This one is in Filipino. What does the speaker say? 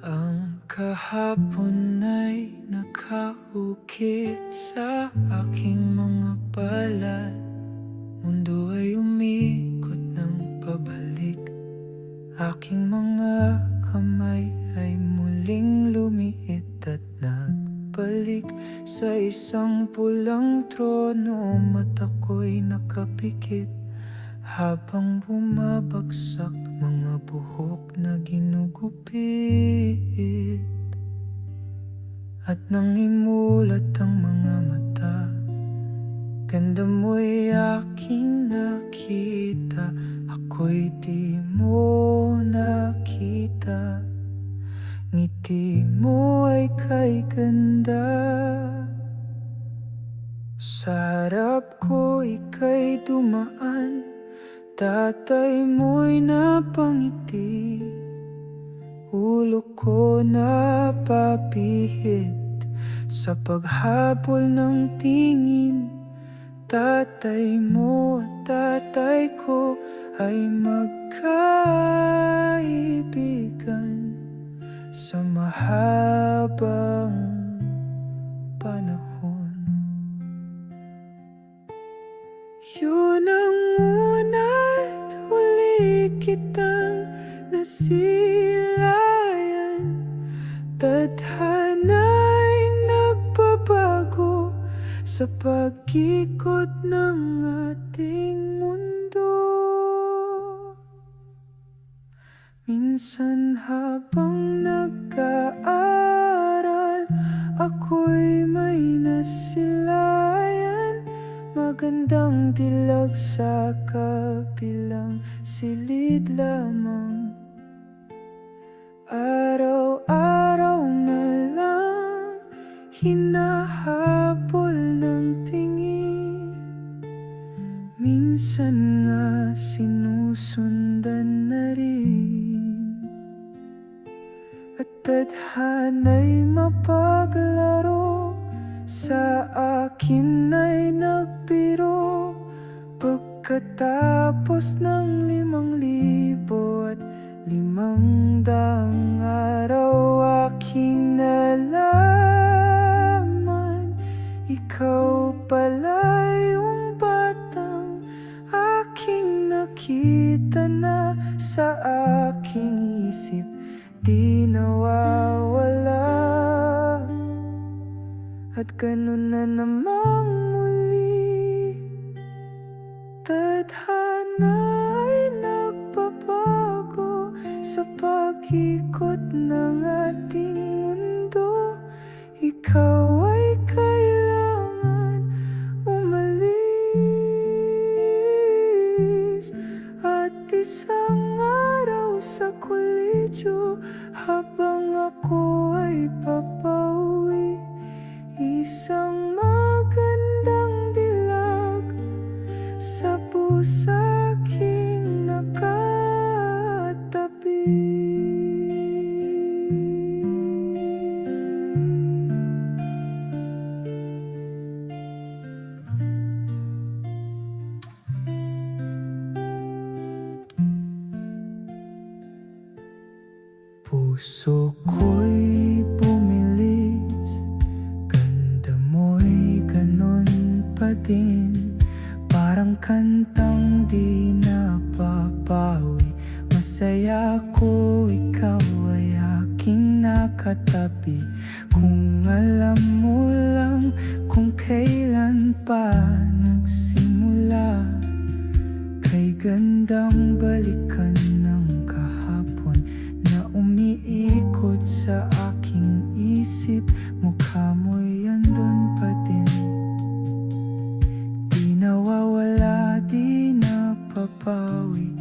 Ang kahapon ay nakaukit sa aking mga balat. Mundo ay umikot ng pabalik. Aking mga kamay ay muling lumiit at nagbalik sa isang pulang trono. Mata ko'y nakapikit habang bumabagsak mga buhok na ginugupit. At nang imulat ang mga mata, ganda mo'y aking nakita. Ako'y di mo nakita. Ngiti mo ay kay ganda. Sa harap ko ika'y dumaan, tatay mo'y napangiti. Ulo ko napapihit sa paghabol ng tingin. Tatay mo at tatay ko ay magkaibigan sa mahabang panahon. Yun ang una't huli kitang nasilayan. Tadhana'y nagbabago sa pag-ikot ng ating mundo. Minsan habang nag-aaral, ako'y may nasilayan. Magandang dilag sa kabilang silid lamang. Araw-araw na lang hinahabol ng tingin. Minsan nga sinusundan na rin. At tadhana'y mapaglaro, sa akin ay nagbiro. Pagkatapos ng 5,500 araw, aking nalaman, ikaw pala yung batang aking nakita na sa aking isip di nawawala. At ganun na namang muli, tadhana ay nagbabago sa pag-ikot ng ating mundo. Ikaw ay kailangan umalis. At isang araw sa koledyo, habang ako ay papauwi, isang magandang dilag sa pusaking nakatabi. Puso ko'y bumilis, ganda mo'y ganon pa din. Parang kantang di napapawi. Masaya ko ikaw ay aking nakatabi. Kung alam mo lang kung kailan pa nagsimula, kay gandang balikan ng kahapon na umiikot sa aking isip. Mukha mo'y andun pa din, di nawawala, di napapawi.